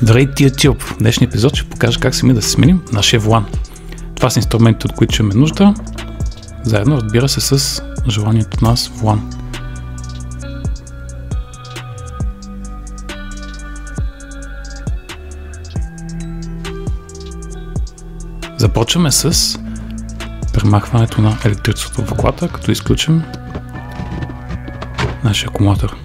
Здравейте, YouTube! В днешния епизод ще покажа как сами да се сменим нашия волан. Това са инструментите, от които ще имаме нужда, заедно, разбира се, с желанието на нас волан. Започваме с премахването на електричеството в колата, като изключим нашия акумулатор.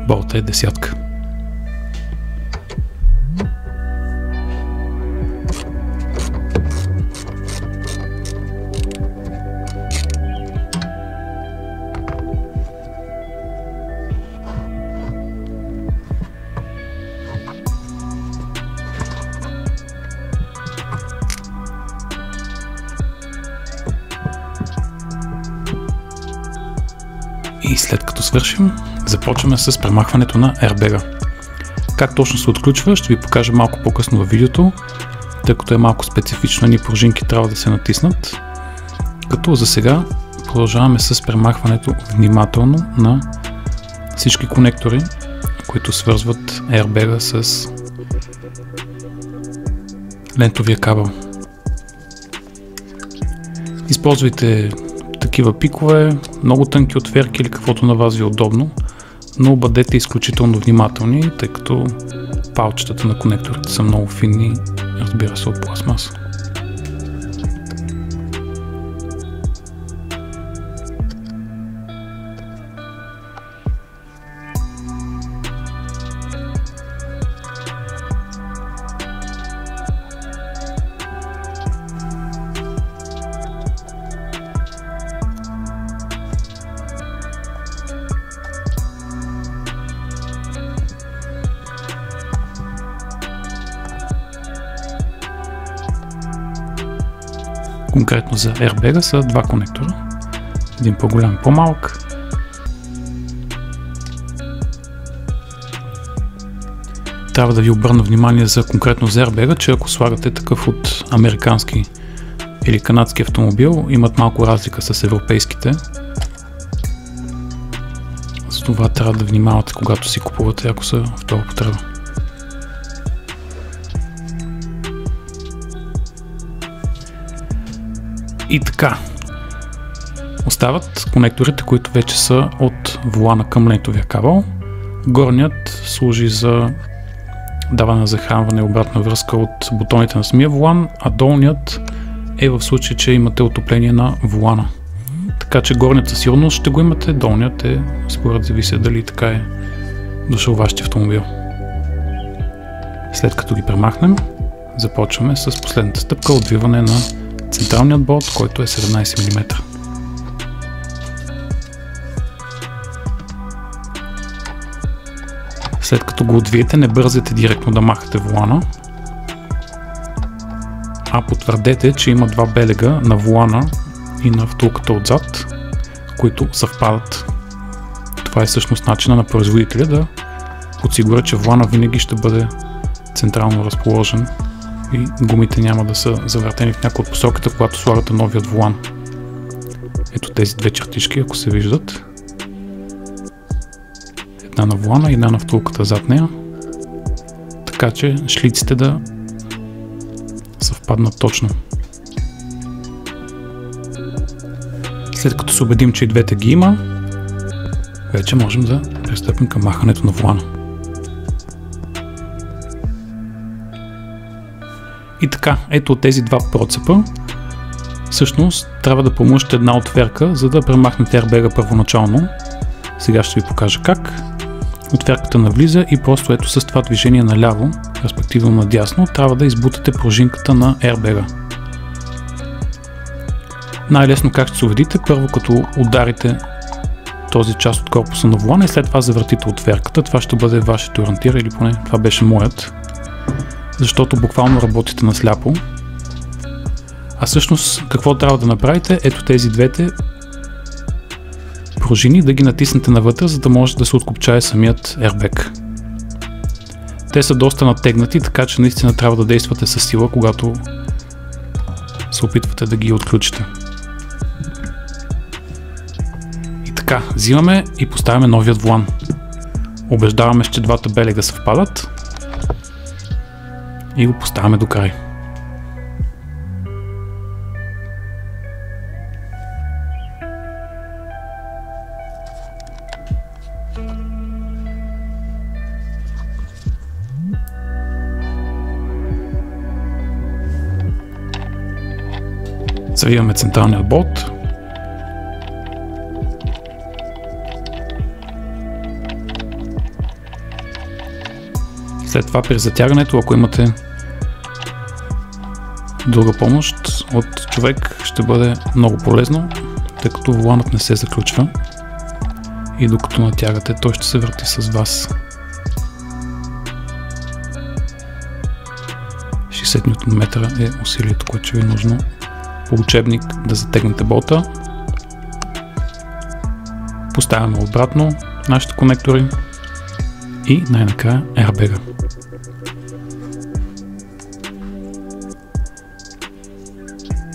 Болта е 10. И след като свършим, започваме с премахването на airbag-а. Как точно се отключва, ще ви покажа малко по-късно във видеото, тъй като е малко специфично, ни пружинки трябва да се натиснат. Като за сега продължаваме с премахването внимателно на всички конектори, които свързват airbag-а с лентовия кабел. Използвайте такива пикове, много тънки отверки или каквото на вас ви е удобно, но бъдете изключително внимателни, тъй като палчетата на конекторите са много финни, разбира се, от пластмаса. Конкретно за airbag-а са два конектора, един по-голям и по-малък. Трябва да ви обърна внимание за конкретно за airbag-а, че ако слагате такъв от американски или канадски автомобил, имат малко разлика с европейските. За това трябва да внимавате, когато си купувате, ако са втора употреба. И така, остават конекторите, които вече са от волана към лентовия кабел. Горният служи за даване на захранване и обратна връзка от бутоните на самия волан, а долният е в случай, че имате отопление на волана. Така че горният със сигурност ще го имате, долният е според зависи дали така е дошъл вашия автомобил. След като ги премахнем, започваме с последната стъпка, отвиване на централният болт, който е 17 мм. След като го отвиете, не бързайте директно да махате волана, а потвърдете, че има два белега на волана и на втулката отзад, които съвпадат. Това е всъщност начина на производителя да подсигуря, че волана винаги ще бъде централно разположен и гумите няма да са завъртени в някоя от посоката, когато слагате новият волан. Ето тези две чертички, ако се виждат. Една на волана и една на втулката зад нея. Така че шлиците да съвпаднат точно. След като се убедим, че и двете ги има, вече можем да пристъпим към махането на волана. И така, ето от тези два процепа, всъщност трябва да помъжете една отверка, за да премахнете airbag-а първоначално. Сега ще ви покажа как. Отверката навлиза и просто ето с това движение наляво, респективно надясно, трябва да избутате пружинката на airbag-а. Най-лесно как ще се убедите, първо като ударите този част от корпуса на волана и след това завъртите отверката. Това ще бъде вашето ориентир, или поне това беше моят, защото буквално работите на сляпо. А всъщност какво трябва да направите? Ето тези двете пружини да ги натиснете навътре, за да може да се откопчае самият airbag. Те са доста натегнати, така че наистина трябва да действате със сила, когато се опитвате да ги отключите. И така, взимаме и поставяме новият волан. Убеждаваме, че двата белега съвпадат и го поставяме до край. Завиваме централният болт. След това при затягането, ако имате друга помощ от човек, ще бъде много полезно, тъй като воланът не се заключва и докато натягате, той ще се върти с вас. 60 Нм е усилието, което ще ви е нужно по учебник да затегнете болта. Поставяме обратно нашите конектори и най-накрая airbag-а.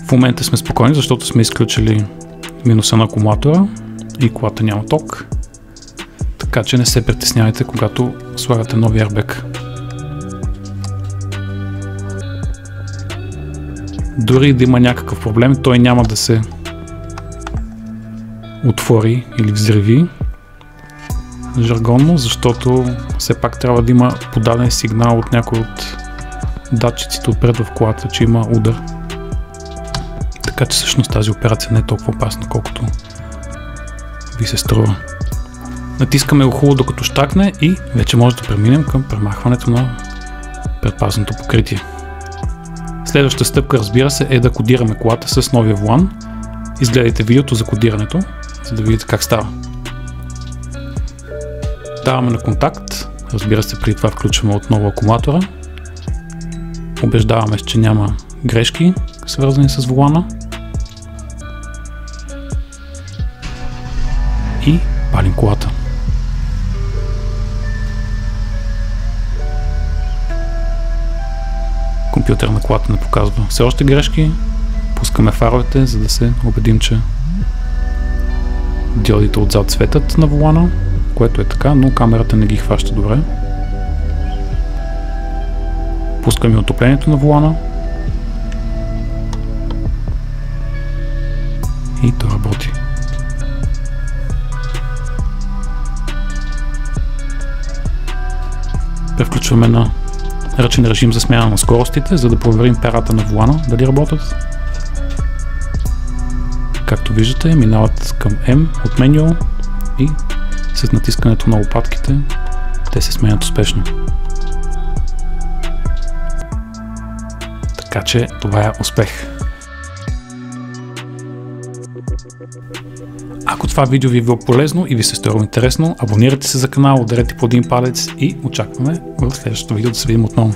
В момента сме спокойни, защото сме изключили минуса на акумулатора и колата няма ток, така че не се притеснявайте, когато слагате нови airbag. Дори да има някакъв проблем, той няма да се отвори или взриви жаргонно, защото все пак трябва да има подаден сигнал от някой от датчиците отпред в колата, че има удар. Така че всъщност тази операция не е толкова опасна, колкото ви се струва. Натискаме го хубаво докато щакне и вече може да преминем към премахването на предпазното покритие. Следващата стъпка, разбира се, е да кодираме колата с новия волан. Изгледайте видеото за кодирането, за да видите как става. Даваме на контакт, разбира се, преди това включваме отново акумулатора. Убеждаваме се, че няма грешки, свързани с волана. И палим колата. Компютър на колата не показва все още грешки. Пускаме фаровете, за да се убедим, че диодите отзад светят на волана, което е така, но камерата не ги хваща добре. Пускаме отоплението на волана и то работи. Превключваме на ръчен режим за смяна на скоростите, за да проверим перата на волана дали работят. Както виждате, минават към M от меню и с натискането на лопатките те се сменят успешно. Така че това е успех. Ако това видео ви е било полезно и ви се струва интересно, абонирайте се за канала, ударете по един палец и очакваме в следващото видео да се видим отново.